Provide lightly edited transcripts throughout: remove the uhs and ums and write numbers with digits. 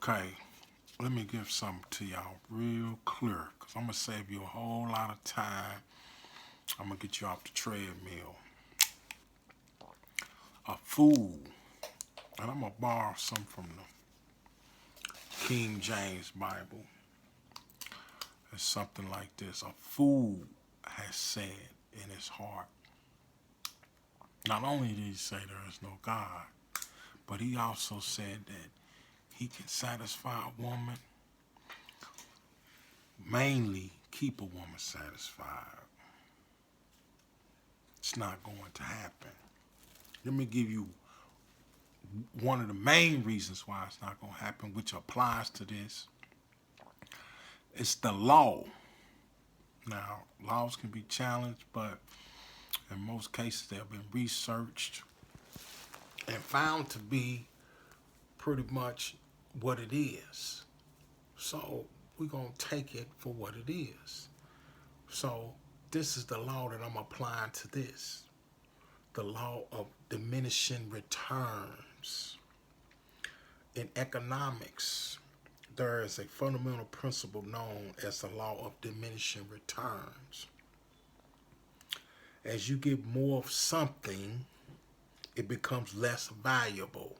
Okay, let me give something to y'all real clear, because I'm going to save you a whole lot of time. I'm going to get you off the treadmill. A fool, and I'm going to borrow some from the King James Bible. It's something like this. A fool has said in his heart. Not only did he say there is no God, but he also said that he can satisfy a woman, mainly keep a woman satisfied. It's not going to happen. Let me give you one of the main reasons why it's not going to happen, which applies to this. It's the law. Now, laws can be challenged, but in most cases they have been researched and found to be pretty much what it is. So we're going to take it for what it is. So this is the law that I'm applying to this. The law of diminishing returns. In economics, there is a fundamental principle known as the law of diminishing returns. As you get more of something, it becomes less valuable.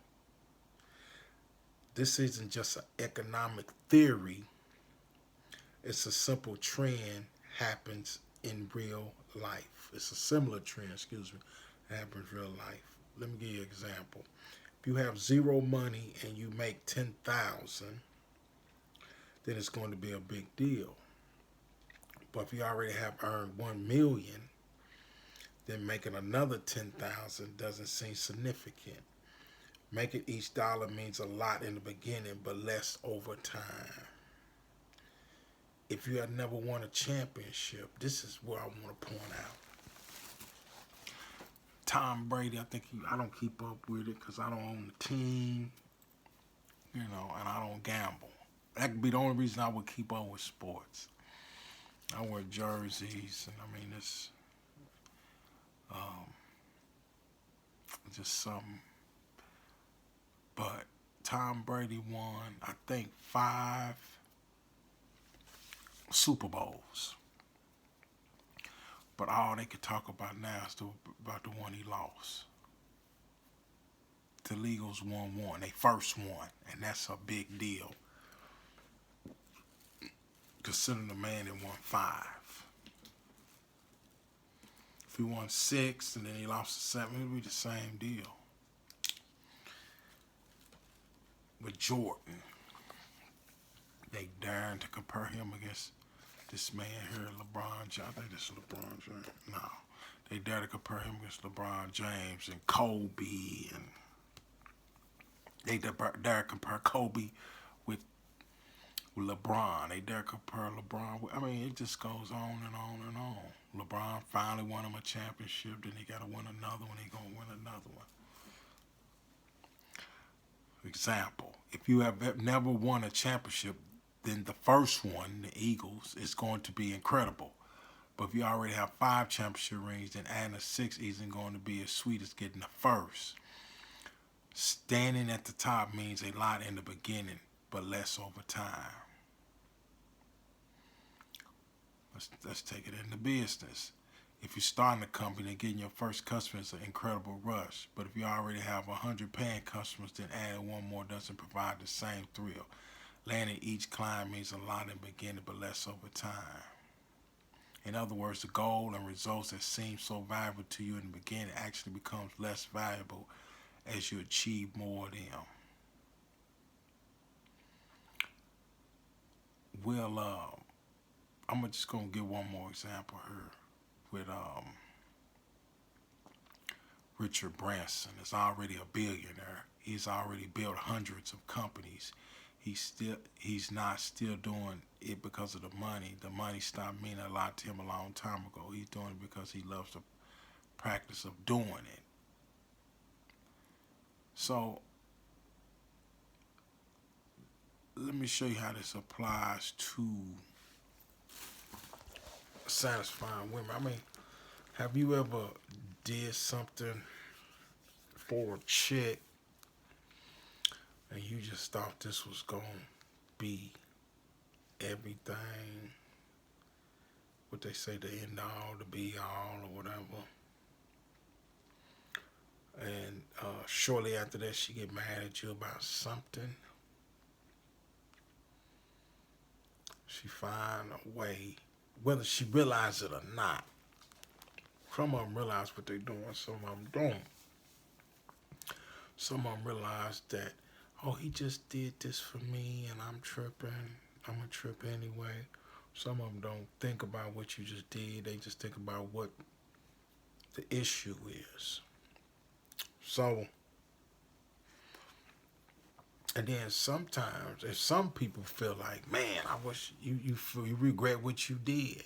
This isn't just an economic theory. It's a simple trend happens in real life. It's a similar trend, happens in real life. Let me give you an example. If you have zero money and you make 10,000, then it's going to be a big deal. But if you already have earned 1 million, then making another 10,000 doesn't seem significant. Making each dollar means a lot in the beginning, but less over time. If you have never won a championship, this is what I want to point out. Tom Brady, I don't keep up with it because I don't own the team, and I don't gamble. That could be the only reason I would keep up with sports. I wear jerseys, and it's just something. But Tom Brady won, I think, 5 Super Bowls. But all they could talk about now is about the one he lost. The Eagles won one. They first won, and that's a big deal. Considering the man that won 5. If he won 6 and then he lost 7, it would be the same deal. With Jordan, they daring to compare him against this man here, LeBron James. I think this is LeBron James. No. They dare to compare him against LeBron James and Kobe. And they dare to compare Kobe with LeBron. They dare compare LeBron with, it just goes on and on and on. LeBron finally won him a championship. Then he got to win another one. He going to win another one. Example, if you have never won a championship, then the first one, the Eagles, is going to be incredible. But if you already have 5 championship rings, then adding a 6 isn't going to be as sweet as getting the first. Standing at the top means a lot in the beginning, but less over time. Let's take it into business. If you're starting a company and getting your first customer is an incredible rush. But if you already have 100 paying customers, then adding one more doesn't provide the same thrill. Landing each client means a lot in the beginning, but less over time. In other words, the goal and results that seem so valuable to you in the beginning actually becomes less valuable as you achieve more of them. Well, I'm just going to give one more example here with Richard Branson. Is already a billionaire. He's already built hundreds of companies. He's not still doing it because of the money. The money stopped meaning a lot to him a long time ago. He's doing it because he loves the practice of doing it. So let me show you how this applies to satisfying women. Have you ever did something for a chick and you just thought this was going to be everything, what they say, the end all, the be all, or whatever. And shortly after that, she get mad at you about something. She find a way, whether she realize it or not. Some of them realize what they're doing, some of them don't. Some of them realize that, oh, he just did this for me and I'm tripping. I'm going to trip anyway. Some of them don't think about what you just did. They just think about what the issue is. So, and then sometimes, if some people feel like, man, I wish you regret what you did.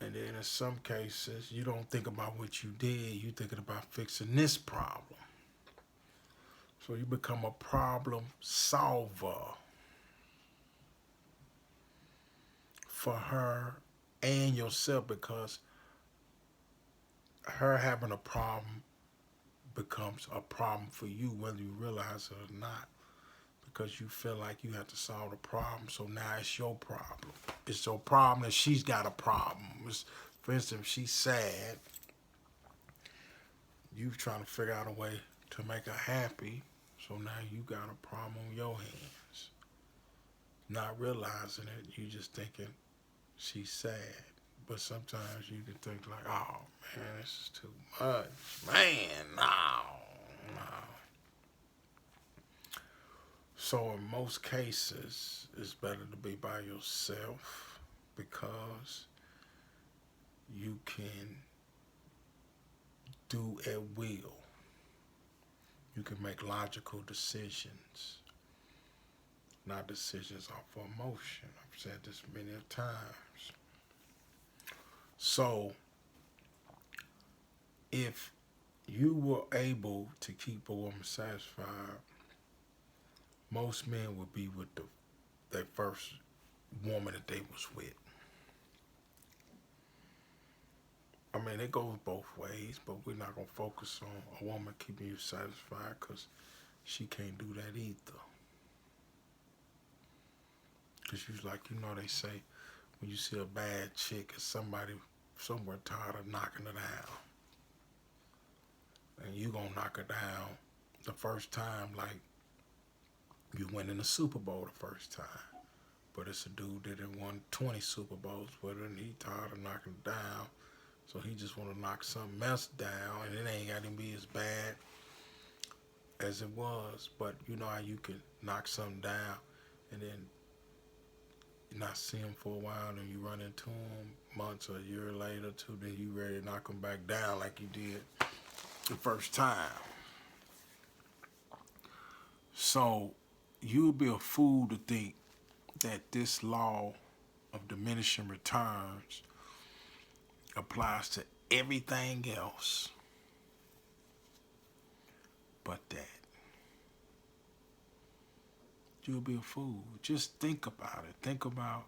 And then in some cases, you don't think about what you did. You're thinking about fixing this problem. So you become a problem solver for her and yourself, because her having a problem becomes a problem for you, whether you realize it or not, because you feel like you have to solve the problem. So now it's your problem. It's your problem that she's got a problem. For instance, she's sad. You trying to figure out a way to make her happy. So now you got a problem on your hands. Not realizing it, you just thinking she's sad. But sometimes you can think like, oh man, this is too much. Man, no. So in most cases, it's better to be by yourself, because you can do at will. You can make logical decisions, not decisions off of emotion. I've said this many times. So, if you were able to keep a woman satisfied, most men would be with their first woman that they was with. I mean, it goes both ways, but we're not going to focus on a woman keeping you satisfied, because she can't do that either. Because they say, when you see a bad chick, it's somebody somewhere tired of knocking her down. And you going to knock her down the first time like you went in the Super Bowl the first time. But it's a dude that had won 20 Super Bowls with her, and he tired of knocking her down. So he just want to knock something else down, and it ain't got to be as bad as it was. But you know how you can knock something down and then not see him for a while, and you run into him months or a year later too, then you ready to knock him back down like you did the first time. So you would be a fool to think that this law of diminishing returns applies to everything else but that. You'll be a fool. Just think about it. Think about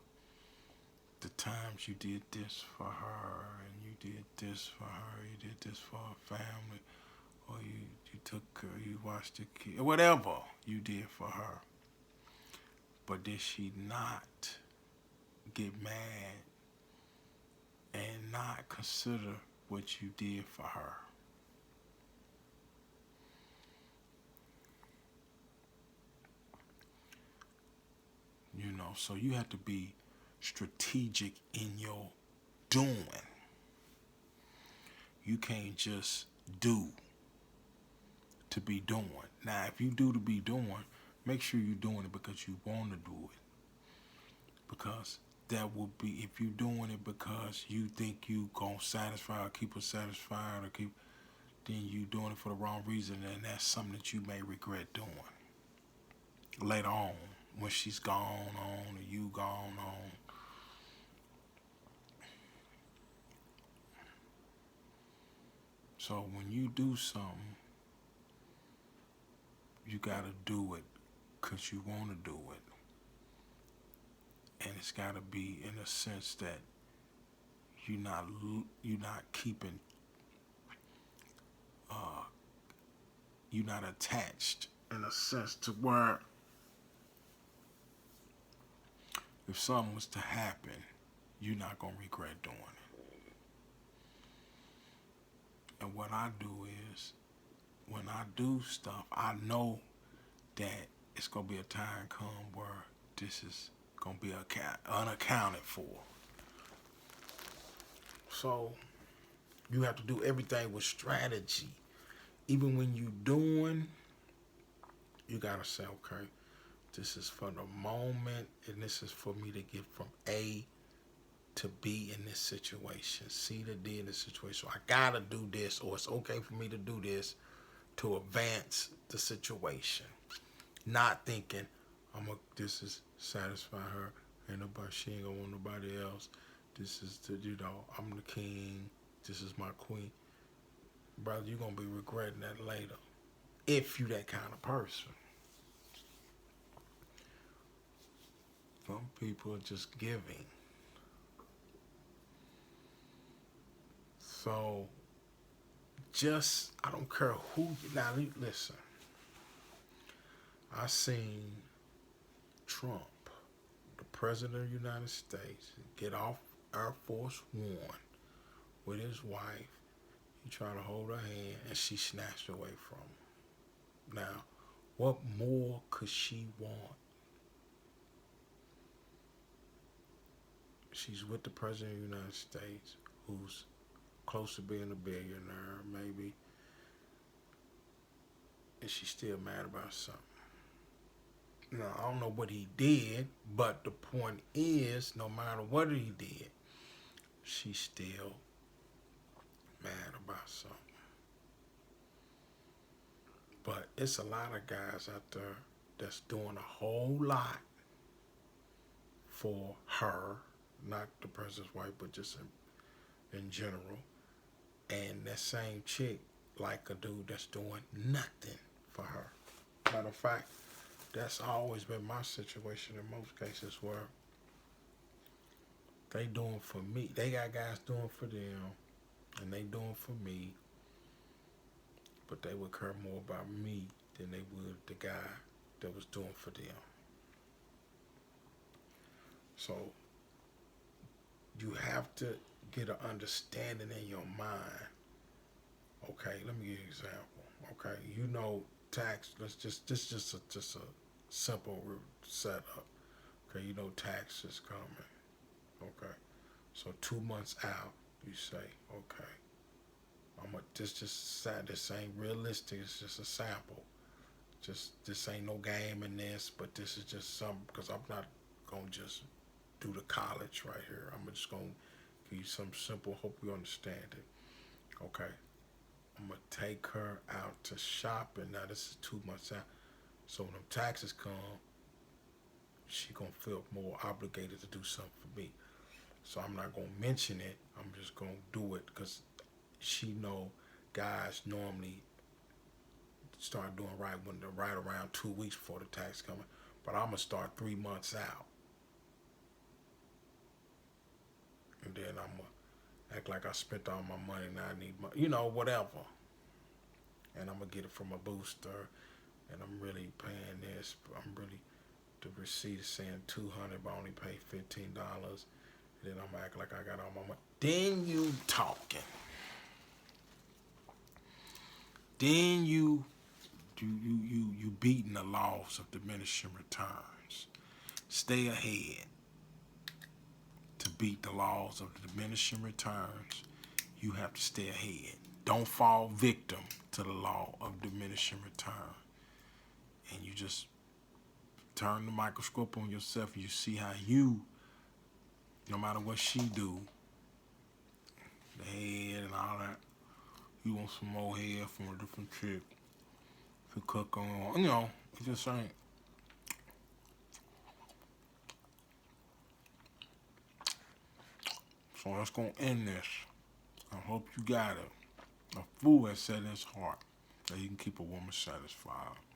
the times you did this for her, and you did this for her, you did this for her family, or you took her, you watched the kid, whatever you did for her. But did she not get mad and not consider what you did for her? So you have to be strategic in your doing. You can't just do to be doing. Now, if you do to be doing, make sure you're doing it because you want to do it. Because that will be, if you're doing it because you think you gonna satisfy or keep her satisfied then you doing it for the wrong reason, and that's something that you may regret doing later on when she's gone on or you gone on. So when you do something, you gotta do it because you want to do it. And it's gotta be in a sense that you're not keeping you're not attached in a sense to where if something was to happen, you're not going to regret doing it. And what I do is, when I do stuff, I know that it's going to be a time come where this is going to be unaccounted for. So you have to do everything with strategy. Even when you're doing, you got to say, okay, this is for the moment, and this is for me to get from A to B in this situation, C to D in this situation. So I got to do this, or it's okay for me to do this to advance the situation. Not thinking, this is satisfy her, ain't nobody, she ain't gonna want nobody else. This is I'm the king, this is my queen. Brother, you're gonna be regretting that later. If you that kind of person. Some people are just giving. So, I don't care who, now listen. I seen Trump, the President of the United States, get off Air Force One with his wife. He tried to hold her hand and she snatched away from him. Now, what more could she want? She's with the President of the United States, who's close to being a billionaire, maybe, and she's still mad about something. Now, I don't know what he did, but the point is, no matter what he did, she's still mad about something. But it's a lot of guys out there that's doing a whole lot for her, not the president's wife, but just in general. And that same chick like a dude that's doing nothing for her. Matter of fact, that's always been my situation in most cases, where they doing for me. They got guys doing for them, and they doing for me, but they would care more about me than they would the guy that was doing for them. So you have to get an understanding in your mind. Okay, let me give you an example. Okay, you know tax. This is just a simple setup. Okay, you know tax is coming. Okay, so 2 months out, you say, okay, this ain't realistic. It's just a sample. This ain't no game in this, but this is just something, because I'm not gonna just do the college right here. I'm just gonna give you some simple. Hope you understand it. Okay. I'm gonna take her out to shopping. Now this is 2 months out. So when them taxes come, she gonna feel more obligated to do something for me. So I'm not gonna mention it. I'm just gonna do it because she know guys normally start doing right around 2 weeks before the tax coming. But I'm gonna start 3 months out, and then I'm gonna act like I spent all my money and I need money, whatever. And I'm gonna get it from a booster, and I'm really paying this. The receipt is saying $200, but I only pay $15. And then I'm gonna act like I got all my money. Then you talking. Then you beating the laws of diminishing returns. Stay ahead. To beat the laws of diminishing returns, you have to stay ahead. Don't fall victim to the law of diminishing return. And you just turn the microscope on yourself and you see how you, no matter what she do, the head and all that, you want some more head from a different chick to cook on. It just ain't. So that's going to end this. I hope you got it. A fool has set his heart that he can keep a woman satisfied.